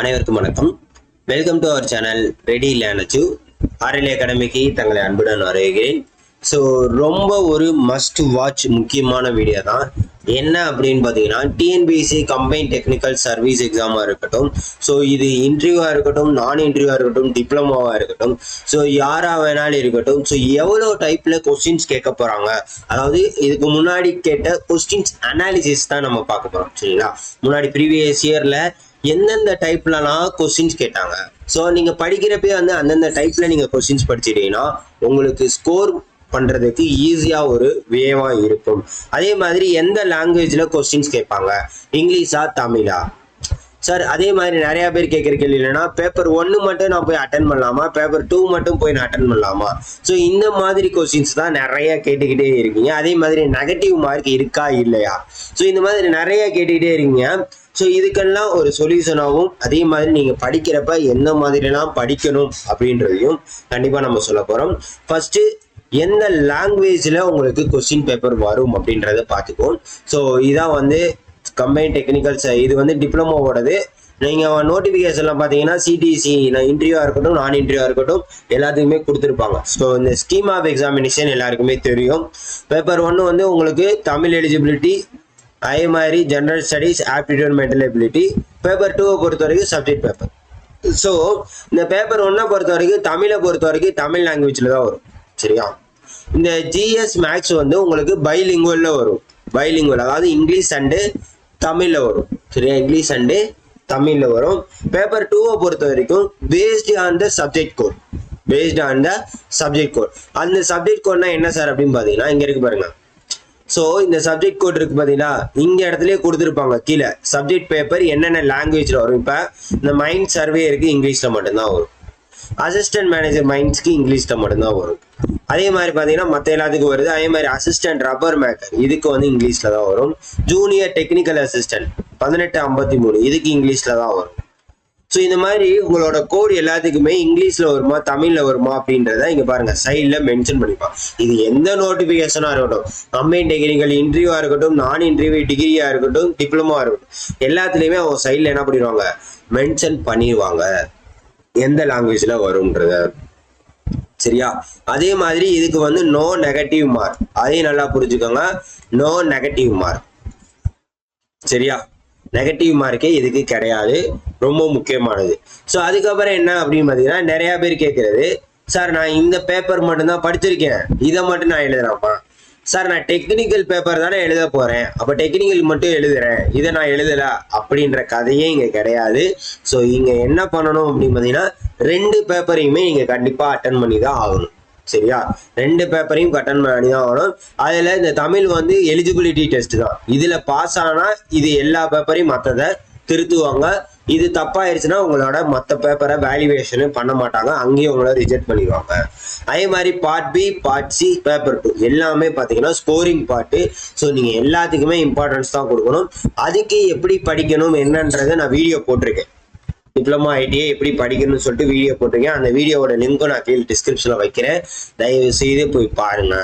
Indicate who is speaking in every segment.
Speaker 1: அனைவருக்கும் வணக்கம். Welcome to our channel ready learn achieve. RLA அகாடமிக்கு தங்களை அன்புடன் வரவேற்கிறேன். ஸோ ரொம்ப ஒரு மஸ்ட் வாட்ச் முக்கியமான வீடியோ தான். என்ன அப்படின்னு பார்த்தீங்கன்னா, டிஎன்பிஎஸ்சி கம்பைன் டெக்னிக்கல் சர்வீஸ் எக்ஸாமாக இருக்கட்டும், ஸோ இது இன்டர்வியூவாக இருக்கட்டும், நான் இன்டர்வியூவாக இருக்கட்டும், டிப்ளமோவாக இருக்கட்டும், ஸோ யாராக வேணாலும் இருக்கட்டும், ஸோ எவ்வளோ டைப்பில் கொஸ்டின்ஸ் கேட்க போகிறாங்க, அதாவது இதுக்கு முன்னாடி கேட்ட கொஸ்டின்ஸ் அனாலிசிஸ் தான் நம்ம பார்க்க போகிறோம். சரிங்களா? முன்னாடி ப்ரீவியஸ் இயரில் எந்தெந்த டைப்லலாம் கொஸ்டின்ஸ் கேட்டாங்க, ஸோ நீங்கள் படிக்கிறப்பே வந்து அந்தந்த டைப்பில் நீங்கள் கொஸ்டின்ஸ் படிச்சிட்டீங்கன்னா உங்களுக்கு ஸ்கோர் பண்ணுறதுக்கு ஈஸியாக ஒரு வேவாக இருக்கும். அதே மாதிரி எந்த லாங்குவேஜில் கொஸ்டின்ஸ் கேட்பாங்க, இங்கிலீஷா தமிழா சார்? அதே மாதிரி நிறையா பேர் கேட்குற கேள்வி இல்லைன்னா, பேப்பர் 1 மட்டும் நான் போய் அட்டன் பண்ணலாமா, பேப்பர் 2 மட்டும் போய் நான் அட்டன் பண்ணலாமா? ஸோ இந்த மாதிரி கொஸ்டின்ஸ் தான் நிறைய கேட்டுக்கிட்டே இருக்கீங்க. அதே மாதிரி நெகட்டிவ் மார்க் இருக்கா இல்லையா, ஸோ இந்த மாதிரி நிறைய கேட்டுக்கிட்டே இருக்கீங்க. ஸோ இதுக்கெல்லாம் ஒரு சொல்யூஷனாகவும், அதே மாதிரி நீங்கள் படிக்கிறப்ப எந்த மாதிரிலாம் படிக்கணும் அப்படின்றதையும் கண்டிப்பாக நம்ம சொல்ல போகிறோம். ஃபஸ்ட்டு எந்த லாங்குவேஜில் உங்களுக்கு கொஸ்டின் பேப்பர் வரும் அப்படின்றத பார்த்துக்குவோம். ஸோ இதான் வந்து கம்பைன் டெக்னிக்கல்ஸ், இது வந்து டிப்ளமோவோடது. நீங்கள் நோட்டிஃபிகேஷன்லாம் பார்த்தீங்கன்னா சிடிசி இன்டர்வியூவாக இருக்கட்டும், நான் இன்டர்வியூவாக இருக்கட்டும், எல்லாத்துக்குமே கொடுத்துருப்பாங்க. ஸோ இந்த ஸ்கீம் ஆஃப் எக்ஸாமினேஷன் எல்லாருக்குமே தெரியும். பேப்பர் 1 வந்து உங்களுக்கு தமிழ் எலிஜிபிலிட்டி, அதே மாதிரி general studies, aptitude, mental ability. Paper 2 பொறுத்த வரைக்கும் சப்ஜெக்ட் பேப்பர். ஸோ இந்த பேப்பர் 1 பொறுத்த வரைக்கும் தமிழை பொறுத்த வரைக்கும் தமிழ் லாங்குவேஜில் தான் வரும். சரியா? இந்த ஜிஎஸ் மேக்ஸ் வந்து உங்களுக்கு பைலிங்குவல்ல வரும். பைலிங்குவல் அதாவது இங்கிலீஷ் அண்டு தமிழ்ல வரும். சரியா? இங்கிலீஷ் அண்டு தமிழ்ல வரும். பேப்பர் 2 பொறுத்த வரைக்கும் paste on the subject code. Paste on the subject code. அந்த சப்ஜெக்ட் கோட்னா என்ன சார் அப்படின்னு பார்த்தீங்கன்னா, இங்க இருக்கு பாருங்க. ஸோ இந்த சப்ஜெக்ட் கோட் இருக்கு பார்த்தீங்கன்னா, இங்க இடத்துலயே கொடுத்துருப்பாங்க கீழே சப்ஜெக்ட் பேப்பர் என்னென்ன லாங்குவேஜ்ல வரும். இப்போ இந்த மைண்ட் சர்வே இருக்கு, இங்கிலீஷ்ல மட்டும்தான் வரும். அசிஸ்டன்ட் மேனேஜர் மைண்ட்ஸ்க்கு இங்கிலீஷ்ல மட்டும்தான் வரும். அதே மாதிரி பார்த்தீங்கன்னா மற்ற எல்லாத்துக்கும் வருது. அதே மாதிரி அசிஸ்டன்ட் ரப்பர் மேக்கர் இதுக்கு வந்து இங்கிலீஷ்ல தான் வரும். ஜூனியர் டெக்னிக்கல் அசிஸ்டன்ட் 1853 இதுக்கு இங்கிலீஷ்ல தான் வரும். ஸோ இந்த மாதிரி உங்களோட கோட் எல்லாத்துக்குமே இங்கிலீஷ்ல வருமா தமிழ்ல வருமா அப்படின்றத இங்க பாருங்க சைட்ல மென்ஷன் பண்ணிப்பான். இது எந்த நோட்டிபிகேஷனா இருக்கட்டும், கம்பைன் டெக்னிக்கல் இன்டர்வியூவா இருக்கட்டும், நான் இன்டர்வியூ டிகிரியா இருக்கட்டும், டிப்ளமோவா இருக்கட்டும், எல்லாத்துலயுமே அவங்க சைட்ல என்ன பண்ணிடுவாங்க, மென்ஷன் பண்ணிடுவாங்க எந்த லாங்குவேஜ்ல வரும்ன்றத. சரியா? அதே மாதிரி இதுக்கு வந்து நோ நெகட்டிவ் மார்க், அதையும் நல்லா புரிஞ்சுக்கோங்க. No negative mark. சரியா? நெகட்டிவ் மார்க்கே இதுக்கு கிடையாது, ரொம்ப முக்கியமானது. ஸோ அதுக்கப்புறம் என்ன அப்படின்னு பார்த்தீங்கன்னா, நிறைய பேர் கேட்கறது, சார் நான் இந்த பேப்பர் மட்டும்தான் படிச்சிருக்கேன், இதை மட்டும் நான் எழுதுறாமா? சார் நான் டெக்னிக்கல் பேப்பர் தானே எழுத போறேன், அப்போ டெக்னிக்கல் மட்டும் எழுதுறேன், இதை நான் எழுதல அப்படின்ற கதையே இங்கே கிடையாது. ஸோ இங்கே என்ன பண்ணணும் அப்படின்னு பார்த்தீங்கன்னா, 2 பேப்பரையுமே நீங்கள் கண்டிப்பாக அட்டன் பண்ணி தான் ஆகணும். சரியா? 2 பேப்பரையும் அட்டன் பண்ணி தான் ஆகணும். அதில் இந்த தமிழ் வந்து எலிஜிபிலிட்டி டெஸ்ட் தான். இதில் பாஸ் ஆனால் இது எல்லா பேப்பரையும் மற்றதை திருத்துவாங்க. இது தப்பாயிருச்சுன்னா உங்களோட மற்ற பேப்பரை வேல்யூவேஷனு பண்ண மாட்டாங்க, அங்கேயும் உங்களை ரிஜெக்ட் பண்ணிடுவாங்க. அதே மாதிரி part B, part C, paper 2 எல்லாமே பார்த்தீங்கன்னா ஸ்கோரிங் பார்ட்டு. ஸோ நீங்கள் எல்லாத்துக்குமே இம்பார்ட்டன்ஸ் தான் கொடுக்கணும். அதுக்கு எப்படி படிக்கணும் என்னன்றதை நான் வீடியோ போட்டிருக்கேன். டிப்ளமோ ஐடிஐ எப்படி படிக்கணும்னு சொல்லிட்டு வீடியோ போட்டிருக்கேன். அந்த வீடியோவோட லிங்க்கும் நான் கீழே டிஸ்கிரிப்ஷனில் வைக்கிறேன், தயவு செய்து போய் பாருங்க.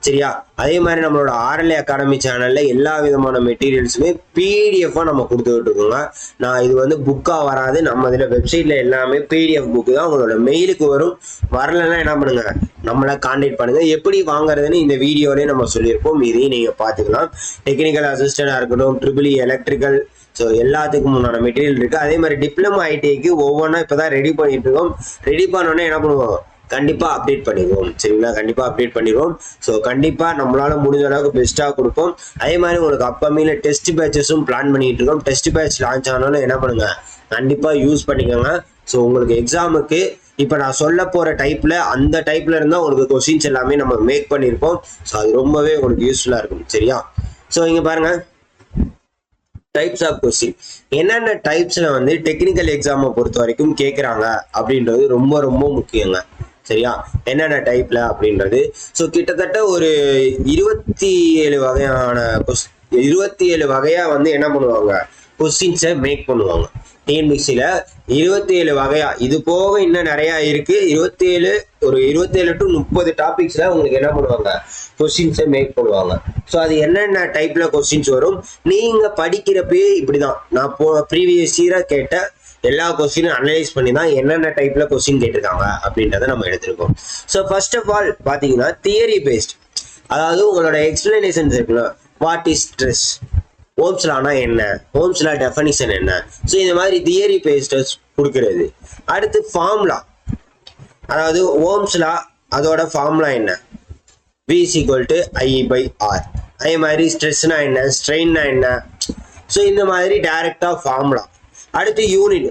Speaker 1: சரியா? அதே மாதிரி நம்மளோட ஆர்எல்ஏ அகாடமி சேனல்ல எல்லா விதமான மெட்டீரியல்ஸுமே பிடிஎஃபாக நம்ம கொடுத்துக்கிட்டு இருக்கோங்க. நான் இது வந்து புக்காக வராது, நம்ம இதில் வெப்சைட்ல எல்லாமே பிடிஎஃப் புக்கு தான் உங்களோட மெயிலுக்கு வரும். வரலன்னா என்ன பண்ணுங்க, நம்மளை கான்டாக்ட் பண்ணுங்க. எப்படி வாங்குறதுன்னு இந்த வீடியோலேயே நம்ம சொல்லியிருப்போம், இதையும் நீங்கள் பார்த்துக்கலாம். டெக்னிக்கல் அசிஸ்டண்டாக இருக்கட்டும், ட்ரிபிள் எலக்ட்ரிக்கல், ஸோ எல்லாத்துக்கும் முன்னாடி மெட்டீரியல் இருக்குது. அதே மாதிரி டிப்ளமோ ஐடிஐக்கு ஒவ்வொன்றா இப்போ தான் ரெடி பண்ணிட்டு இருக்கோம். ரெடி பண்ணோன்னே என்ன பண்ணுவோம், கண்டிப்பாக அப்டேட் பண்ணிடுவோம். சரிங்களா? கண்டிப்பாக அப்டேட் பண்ணிடுவோம். ஸோ கண்டிப்பாக நம்மளால முடிஞ்ச அளவுக்கு பெஸ்ட்டாக கொடுப்போம். அதே மாதிரி உங்களுக்கு அப்பமேல டெஸ்ட் பேட்சஸும் பிளான் பண்ணிட்டு இருக்கோம். டெஸ்ட் பேட்ச் லான்ச் ஆனாலும் என்ன பண்ணுங்க, கண்டிப்பாக யூஸ் பண்ணிக்கோங்க. ஸோ உங்களுக்கு எக்ஸாமுக்கு இப்போ நான் சொல்ல போகிற டைப்பில் அந்த டைப்பில் இருந்தால் உங்களுக்கு கொஸ்டின்ஸ் எல்லாமே நம்ம மேக் பண்ணியிருப்போம். ஸோ அது ரொம்பவே உங்களுக்கு யூஸ்ஃபுல்லாக இருக்கும். சரியா? ஸோ இங்கே பாருங்கள், டைப்ஸ் ஆஃப் கொஸ்டின் என்னென்ன டைப்ஸ்ல வந்து டெக்னிக்கல் எக்ஸாமை பொறுத்த வரைக்கும் கேட்குறாங்க அப்படின்றது ரொம்ப ரொம்ப முக்கியங்க. சரியா? என்னென்ன டைப்ல அப்படின்றது. ஸோ கிட்டத்தட்ட ஒரு 27 வகையான 27 வகையா வந்து என்ன பண்ணுவாங்க, கொஸ்டின்ஸை மேக் பண்ணுவாங்க. டிஎன்பிசியில் 27 வகையா, இது போக இன்னும் நிறையா இருக்கு. 27 டு 30 டாபிக்ஸ்ல உங்களுக்கு என்ன பண்ணுவாங்க, கொஸ்டின்ஸை மேக் பண்ணுவாங்க. ஸோ அது என்னென்ன டைப்ல கொஸ்டின்ஸ் வரும், நீங்க படிக்கிறப்பே இப்படிதான். நான் ப்ரீவியஸ் இயரா கேட்ட எல்லா கொஸ்டினும் அனலைஸ் பண்ணி தான் என்னென்ன டைப்ல கொஸ்டின் கேட்டிருக்காங்க அப்படின்றத நம்ம எடுத்திருக்கோம். ஸோ ஃபர்ஸ்ட் ஆஃப் ஆல் பார்த்தீங்கன்னா தியரி பேஸ்ட், அதாவது உங்களோட எக்ஸ்பிளனேஷன்ஸ் இருக்குல்ல, what is stress, ohms Lana என்ன, ஓம்ஸ் லா டெஃபனிஷன் என்ன, ஸோ இந்த மாதிரி தியரி பேஸ்டர்ஸ் கொடுக்கறது. அடுத்து ஃபார்முலா, அதாவது ஓம்ஸ் லா அதோட ஃபார்முலா என்ன, V is equal to I/R. அதே மாதிரி ஸ்ட்ரெஸ்னா என்ன, ஸ்ட்ரெயின்னா என்ன, ஸோ இந்த மாதிரி டைரக்டா ஃபார்முலா. அடுத்து யூனிட்,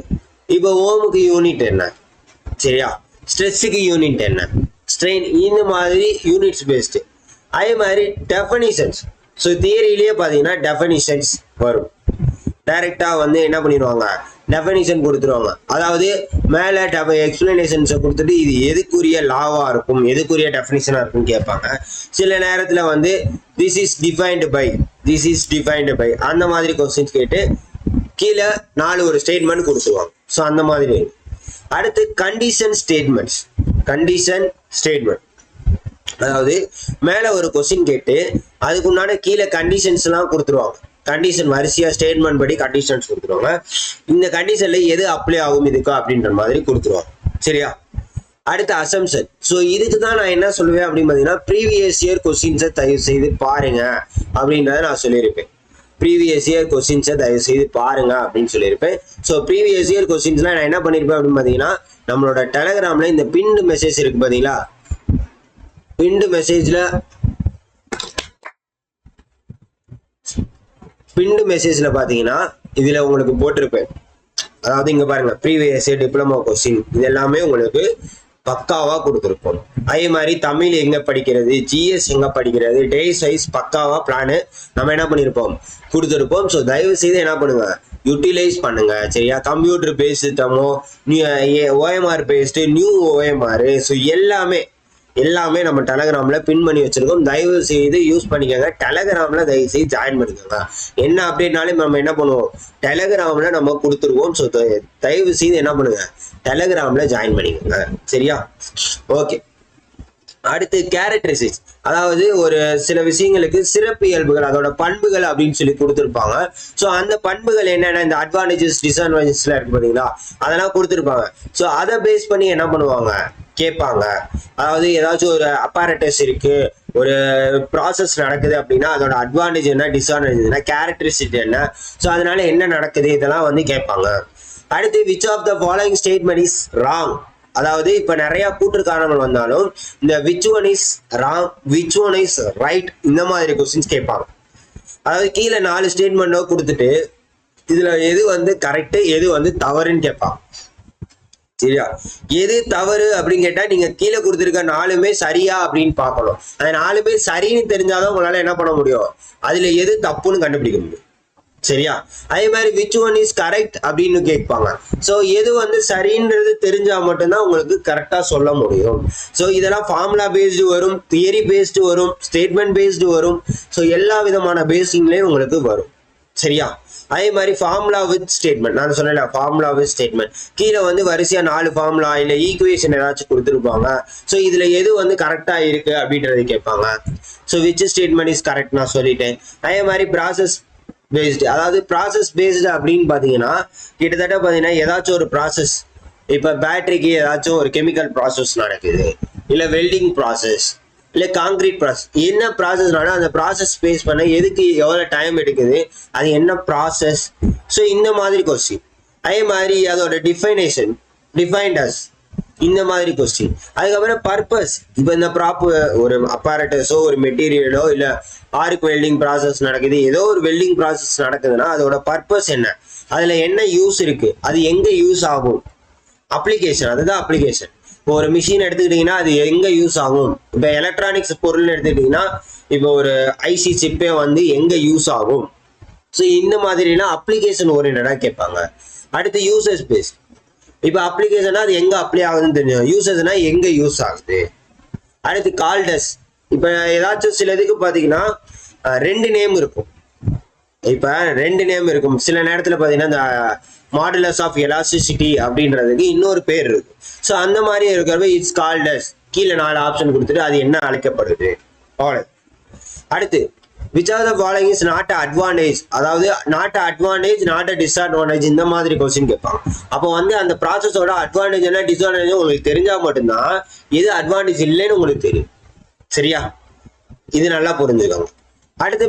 Speaker 1: இப்போ ஓமுக்கு யூனிட் என்ன, சரியா, ஸ்ட்ரெஸ்ஸுக்கு யூனிட் என்ன, ஸ்ட்ரெயின், இந்த மாதிரி யூனிட்ஸ் பேஸ்டு. அதே மாதிரி டெஃபனிஷன்ஸ், ஸோ தியரியிலேயே பார்த்தீங்கன்னா டெஃபனிஷன்ஸ் வரும். டைரக்டா வந்து என்ன பண்ணிடுவாங்க, டெஃபனிஷன் கொடுத்துருவாங்க. அதாவது மேலே எக்ஸ்பிளனேஷன்ஸை கொடுத்துட்டு இது எதுக்குரிய லாவா இருக்கும், எதுக்குரிய டெஃபனிஷனா இருக்கும் கேட்பாங்க. சில நேரத்தில் வந்து திஸ் இஸ் டிஃபைன்டு பை அந்த மாதிரி கொஸ்டின்ஸ் கேட்டு கீழே 4 ஒரு ஸ்டேட்மெண்ட் கொடுத்துருவாங்க. ஸோ அந்த மாதிரி. அடுத்து கண்டிஷன் ஸ்டேட்மெண்ட், அதாவது மேல ஒரு கொஸ்டின் கேட்டு அதுக்குண்டான கீழே கண்டிஷன்ஸ் எல்லாம் கொடுத்துருவாங்க. கண்டிஷன் வரிசையா ஸ்டேட்மெண்ட் படி கண்டிஷன்ஸ் கொடுத்துருவாங்க. இந்த கண்டிஷன்ல எது அப்ளை ஆகும் இதுக்கு அப்படின்ற மாதிரி கொடுத்துருவாங்க, சரியா. அடுத்து அசம்ஷன். ஸோ இதுக்கு தான் நான் என்ன சொல்லுவேன் அப்படின்னு பார்த்தீங்கன்னா, ப்ரீவியஸ் இயர் கொஸ்டின்ஸை தயவு செய்து பாருங்க அப்படின்றத நான் சொல்லியிருப்பேன். ப்ரீவியஸ் இயர் கொஸ்டின்ஸை தயவு செய்து பாருங்க அப்படின்னு சொல்லியிருப்பேன். ஸோ ப்ரீவியஸ் இயர் கொஸ்டின்ஸ்லாம் நான் என்ன பண்ணியிருப்பேன் அப்படின்னு பார்த்தீங்கன்னா, நம்மளோட டெலகிராம்ல இந்த பின்டு மெசேஜ் இருக்கு பார்த்தீங்களா, பின்டு மெசேஜ்ல பாத்தீங்கன்னா இதுல உங்களுக்கு போட்டிருப்பேன். அதாவது இங்க பாருங்க, ப்ரீவியஸ் இயர் டிப்ளமோ கொஸ்டின் இது எல்லாமே உங்களுக்கு பக்காவா கொடுத்துருப்போம். அதே மாதிரி தமிழ் எங்க படிக்கிறது, ஜிஎஸ் எங்க படிக்கிறது, டேஸ் வைஸ் பக்காவா பிளானு நம்ம என்ன பண்ணிருப்போம், கொடுத்துருப்போம். ஸோ தயவு செய்து என்ன பண்ணுங்க, யூட்டிலைஸ் பண்ணுங்க, சரியா. கம்ப்யூட்டர் பேஸ்டமோ, OMR based, new OMR, so எல்லாமே நம்ம டெலகிராம்ல பின் பண்ணி வச்சிருக்கோம். தயவு செய்து யூஸ் பண்ணிக்கோங்க. டெலகிராம்ல தயவு செய்து ஜாயின் பண்ணிக்கோங்க. என்ன அப்டேட்னாலும் நம்ம என்ன பண்ணுவோம், டெலகிராம்ல நம்ம கொடுத்துருவோம். ஸோ தயவு செய்து என்ன பண்ணுங்க, டெலகிராம்ல ஜாயின் பண்ணிக்கோங்க, சரியா. ஓகே. அடுத்து கேரக்டரிஸ்டிக்ஸ், அதாவது ஒரு சில விஷயங்களுக்கு சிறப்பு இயல்புகள், அதோட பண்புகள் அப்படின்னு சொல்லி கொடுத்துருப்பாங்க. ஸோ அந்த பண்புகள் என்னென்ன, இந்த அட்வான்டேஜஸ் டிஸ்அட்வான்டேஜஸ்ல இருக்கு பார்த்தீங்களா, அதெல்லாம் கொடுத்துருப்பாங்க. ஸோ அதை பேஸ் பண்ணி என்ன பண்ணுவாங்க, கேட்பாங்க. அதாவது ஏதாச்சும் ஒரு அப்பாரட்டஸ் இருக்கு, ஒரு ப்ராசஸ் நடக்குது அப்படின்னா அதோட அட்வான்டேஜ் என்ன, டிஸ்அட்வான்டேஜ் என்ன, கேரக்டரிஸ்டிக் என்ன, ஸோ அதனால என்ன நடக்குது, இதெல்லாம் வந்து கேட்பாங்க. அடுத்து which of the following statement is wrong, அதாவது இப்ப நிறைய கூற்று காரணங்கள் வந்தாலும் இந்த which one is wrong, which one is right, இந்த மாதிரி கொஸ்டின்ஸ் கேட்பாங்க. அதாவது கீழே 4 ஸ்டேட்மெண்டோ கொடுத்துட்டு இதுல எது வந்து கரெக்ட், எது வந்து தவறுன்னு கேட்பாங்க, சரியா. எது தவறு அப்படின்னு கேட்டா நீங்க கீழே கொடுத்துருக்க 4மே சரியா அப்படின்னு பார்க்கணும். அந்த 4மே சரின்னு தெரிஞ்சாதான் உங்களால என்ன பண்ண முடியும், அதுல எது தப்புன்னு கண்டுபிடிக்க முடியும், சரியா. அதே மாதிரி விச் ஒன் இஸ் கரெக்ட் அப்படின்னு கேட்பாங்க. ஸோ எது வந்து சரின்றது தெரிஞ்சா மட்டும்தான் உங்களுக்கு கரெக்டா சொல்ல முடியும். ஸோ இதெல்லாம் ஃபார்முலா பேஸ்டு வரும், தியரி பேஸ்டு வரும், ஸ்டேட்மெண்ட் பேஸ்டு வரும். ஸோ எல்லா விதமான பேசிங்லேயும் உங்களுக்கு வரும், சரியா. அதே மாதிரி ஃபார்முலா வித் ஸ்டேட்மெண்ட், நான் சொன்னேன் ஃபார்முலா வித் ஸ்டேட்மெண்ட், கீழே வந்து வரிசையா 4 ஃபார்முலா இல்லை ஈக்குவேஷன் ஏதாச்சும் கொடுத்துருப்பாங்க. ஸோ இதுல எது வந்து கரெக்டா இருக்கு அப்படின்றது கேட்பாங்க. So which statement is correct நான் சொல்லிட்டேன். அதே மாதிரி ப்ராசஸ் பேஸ்டு, அதாவது ப்ராசஸ் பேஸ்டு அப்படின்னு பார்த்தீங்கன்னா கிட்டத்தட்ட பார்த்தீங்கன்னா ஏதாச்சும் ஒரு ப்ராசஸ், இப்போ பேட்டரிக்கு ஏதாச்சும் ஒரு கெமிக்கல் ப்ராசஸ் நடக்குது, இல்லை வெல்டிங் ப்ராசஸ், இல்லை காங்கிரீட் ப்ராசஸ், என்ன ப்ராசஸ்னாலும் அந்த ப்ராசஸ் பேஸ் பண்ண எதுக்கு எவ்வளோ டைம் எடுக்குது, அது என்ன ப்ராசஸ், ஸோ இந்த மாதிரி கொஸ்டின். அதே மாதிரி அதோட டிஃபைனேஷன், டிஃபைன்டஸ், இந்த மாதிரி கொஸ்டின். அதுக்கப்புறம் பர்பஸ், இப்போ இந்த ஒரு அப்பாரட்டஸோ ஒரு மெட்டீரியலோ இல்லை ஆர்க் வெல்டிங் ப்ராசஸ் நடக்குது, ஏதோ ஒரு வெல்டிங் ப்ராசஸ் நடக்குதுன்னா அதோட பர்பஸ் என்ன, அதுல என்ன யூஸ் இருக்கு, அது எங்க யூஸ் ஆகும், அப்ளிகேஷன், அதுதான் அப்ளிகேஷன். இப்போ ஒரு மிஷின் எடுத்துக்கிட்டீங்கன்னா அது எங்க யூஸ் ஆகும், இப்போ எலக்ட்ரானிக்ஸ் பொருள் எடுத்துக்கிட்டீங்கன்னா இப்போ ஒரு ஐசி சிப்பே வந்து எங்க யூஸ் ஆகும். ஸோ இந்த மாதிரிலாம் அப்ளிகேஷன் ஓரியன்டா கேட்பாங்க. அடுத்து யூசர்ஸ் பேஸ்ட், இப்போ அப்ளிகேஷனா அது எங்க அப்ளை ஆகுதுன்னு தெரியும், யூசர்ஸ்னா எங்க யூஸ் ஆகுது. அடுத்து கால்டஸ், இப்போ ஏதாச்சும் சில இதுக்கு பார்த்தீங்கன்னா 2 நேம் இருக்கும். இப்போ 2 நேம் இருக்கும். சில நேரத்தில் பார்த்தீங்கன்னா இந்த மாடுலஸ் ஆஃப் எலாஸ்டிசிட்டி அப்படின்றதுக்கு இன்னொரு பேர் இருக்கு. ஸோ அந்த மாதிரி இருக்கிறப்ப இட்ஸ் கால்டஸ், கீழே 4 ஆப்ஷன் கொடுத்துட்டு அது என்ன அழைக்கப்படுது. அடுத்து which are the following is not advantage, அதாவது நாட் அட்வான்டேஜ் நாட் டிஸ்அட்வான்டேஜ், இந்த மாதிரி கொஸ்டின் கேட்பாங்க. அப்போ வந்து அந்த ப்ராசஸோட அட்வான்டேஜ் என்ன டிஸ்அட்வான்டேஜ் உங்களுக்கு தெரிஞ்சா மட்டும்தான் எது அட்வான்டேஜ் இல்லைன்னு உங்களுக்கு தெரியும். சரியா, இது நல்லா புரிஞ்சுக்கோங்க. அடுத்து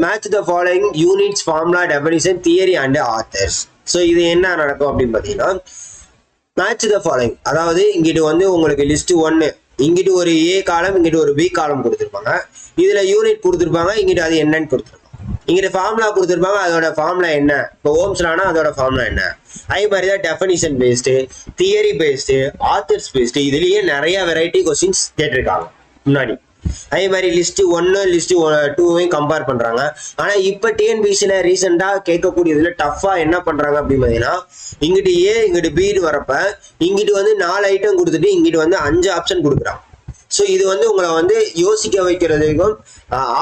Speaker 1: match the following units, formula, definition, theory and authors. So இது என்ன நடக்கும் அப்படின்னு பார்த்தீங்கன்னா, மேட்ச் த ஃபாலோயிங், அதாவது இங்கிட்டு வந்து உங்களுக்கு லிஸ்ட் 1, இங்கிட்டு ஒரு ஏ காலம், இங்கிட்டு ஒரு பி காலம் கொடுத்துருப்பாங்க. இதுல யூனிட் கொடுத்துருப்பாங்க, இங்கிட்டு அது என்னன்னு கொடுத்துருப்பாங்க. இங்கிட்ட ஃபார்முலா கொடுத்துருப்பாங்க, அதோட ஃபார்முலா என்ன, இப்போ ஓம்ஸ்லானா அதோட ஃபார்முலா என்ன. அதே மாதிரி தான் definition based, theory based, authors based, இதுலயே நிறைய வெரைட்டி கொஸ்டின்ஸ் கேட்டிருக்காங்க முன்னாடி. அதே மாதிரி லிஸ்ட் 1 லிஸ்ட் 2வையும் கம்பேர் பண்றாங்க. ஆனா இப்ப டிஎன்பிசில ரீசெண்டா கேட்கக்கூடியதுல டஃபா என்ன பண்றாங்க அப்படின்னு பாத்தீங்கன்னா, இங்கிட்டு ஏ இங்கிட்டு பின்னு வரப்ப இங்கிட்டு வந்து 4 ஐட்டம் கொடுத்துட்டு இங்கிட்டு வந்து 5 ஆப்ஷன் கொடுக்குறாங்க. ஸோ இது வந்து உங்களை வந்து யோசிக்க வைக்கிறதுக்கும்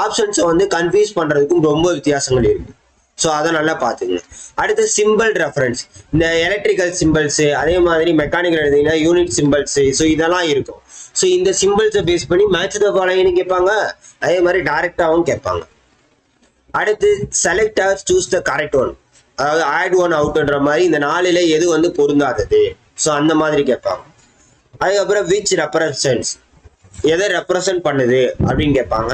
Speaker 1: ஆப்ஷன்ஸை வந்து கன்ஃபியூஸ் பண்றதுக்கும் ரொம்ப வித்தியாசங்கள் இருக்கு. ஸோ அதை நல்லா பார்த்துங்க. அடுத்து சிம்பிள் ரெஃபரன்ஸ், இந்த எலக்ட்ரிக்கல் சிம்பிள்ஸ், அதே மாதிரி மெக்கானிக்கல் எடுத்தீங்கன்னா யூனிட் சிம்பிள்ஸ், ஸோ இதெல்லாம் இருக்கும். ஸோ இந்த சிம்பிள்ஸை பேஸ் பண்ணி மேட்ச் த ஃபாலோயிங்னு கேட்பாங்க, அதே மாதிரி டைரக்டாகவும் கேட்பாங்க. அடுத்து select or choose the correct one, அதாவது ஆட் ஒன் அவுட்ன்ற மாதிரி இந்த 4ல எது வந்து பொருந்தாதது, ஸோ அந்த மாதிரி கேட்பாங்க. அதுக்கப்புறம் விச் ரெப்ரசன்ட்ஸ், எதை ரெப்ரசன்ட் பண்ணுது அப்படின்னு கேட்பாங்க.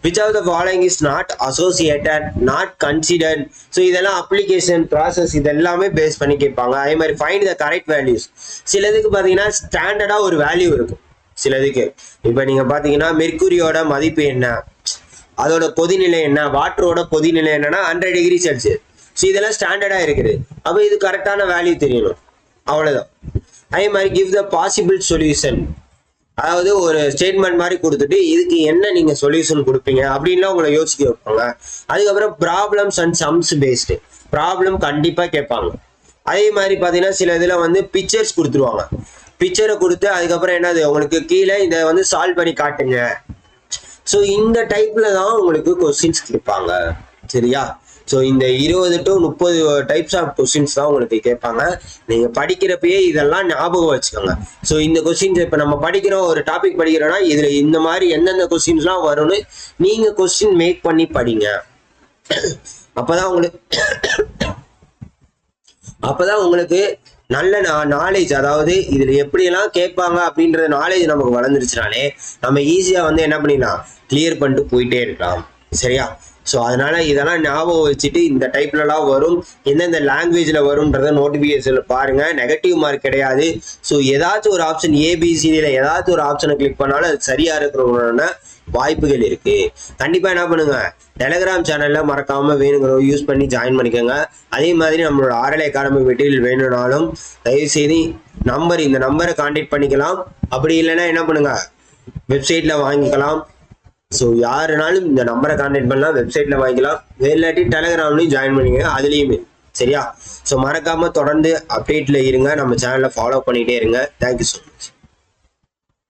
Speaker 1: Which of the following is not associated, not considered, so இதெல்லாம் அப்ளிகேஷன் ப்ராசஸ் இதெல்லாமே பேஸ் பண்ணி கேட்பாங்க. அதே மாதிரி ஃபைண்ட் த கரெக்ட் வேல்யூஸ், சிலதுக்கு பார்த்தீங்கன்னா ஸ்டாண்டர்டாக ஒரு வேல்யூ இருக்கும். சிலதுக்கு இப்போ நீங்கள் பார்த்தீங்கன்னா மெர்க்குரியோட மதிப்பு என்ன, அதோட கொதிநிலை என்ன, வாட்டரோட கொதிநிலை என்னன்னா 100 டிகிரி செல்சியஸ். ஸோ இதெல்லாம் ஸ்டாண்டர்டாக இருக்குது. அப்போ இது கரெக்டான வேல்யூ தெரியணும், அவ்வளோதான். அதே மாதிரி கிவ் த பாசிபிள் சொல்யூஷன், அதாவது ஒரு ஸ்டேட்மெண்ட் மாதிரி கொடுத்துட்டு இதுக்கு என்ன நீங்க சொல்யூஷன் கொடுப்பீங்க அப்படின்லாம் உங்களை யோசிக்க வைப்பாங்க. அதுக்கப்புறம் problems and sums based, problem கண்டிப்பா கேட்பாங்க. அதே மாதிரி பாத்தீங்கன்னா சில இதுல வந்து பிக்சர்ஸ் கொடுத்துருவாங்க, பிக்சரை கொடுத்து அதுக்கப்புறம் என்னது உங்களுக்கு கீழே இதை வந்து சால்வ் பண்ணி காட்டுங்க. ஸோ இந்த டைப்ல தான் உங்களுக்கு கொஸ்டின்ஸ் கேட்பாங்க. சரியா, ஸோ இந்த 20 to 30 டைப்ஸ் ஆஃப் கொஸ்டின்ஸ் தான் உங்களுக்கு கேட்பாங்க. நீங்க படிக்கிறப்பயே இதெல்லாம் ஞாபகம் வச்சுக்கோங்க. ஸோ இந்த கொஸ்டின்ஸ் இப்போ நம்ம படிக்கிறோம், ஒரு டாபிக் படிக்கிறோம்னா இதுல இந்த மாதிரி எந்தெந்த கொஸ்டின்ஸ்லாம் வரும்னு நீங்க கொஸ்டின் மேக் பண்ணி படிங்க. அப்பதான் உங்களுக்கு நல்ல நாலேஜ், அதாவது இதுல எப்படியெல்லாம் கேட்பாங்க அப்படின்ற நாலேஜ் நமக்கு வளர்ந்துருச்சுனாலே நம்ம ஈஸியா வந்து என்ன பண்ணிடலாம், கிளியர் பண்ணிட்டு போயிட்டே இருக்கலாம். சரியா, ஸோ அதனால இதெல்லாம் ஞாபகம் வச்சுட்டு இந்த டைப்லலாம் வரும், எந்தெந்த லாங்குவேஜ்ல வரும்ன்றத நோட்டிஃபிகேஷன்ல பாருங்க. நெகட்டிவ் மார்க் கிடையாது. ஸோ ஏதாச்சும் ஒரு ஆப்ஷன் ஏபிசிடியில ஏதாச்சும் ஒரு ஆப்ஷனை கிளிக் பண்ணாலும் அது சரியா இருக்கிறவங்களோட வாய்ப்புகள் இருக்கு. கண்டிப்பா என்ன பண்ணுங்க, டெலிகிராம் சேனல்ல மறக்காம வேணுங்கிற யூஸ் பண்ணி ஜாயின் பண்ணிக்கோங்க. அதே மாதிரி நம்மளோட ஆர்எல் அகாடமி மெட்டீரியல் வேணும்னாலும் தயவுசெய்து இந்த நம்பரை கான்டாக்ட் பண்ணிக்கலாம். அப்படி இல்லைன்னா என்ன பண்ணுங்க, வெப்சைட்ல வாங்கிக்கலாம். ஸோ யாருனாலும் இந்த நம்பரை கான்டாக்ட் பண்ணலாம், வெப்சைட்ல வாங்கிக்கலாம். இல்லாட்டி டெலிகிராம்லையும் ஜாயின் பண்ணிக்கங்க, அதுலேயுமே. சரியா, ஸோ மறக்காம தொடர்ந்து அப்டேட்ல இருங்க, நம்ம சேனலை ஃபாலோ பண்ணிட்டே இருங்க. Thank you so much.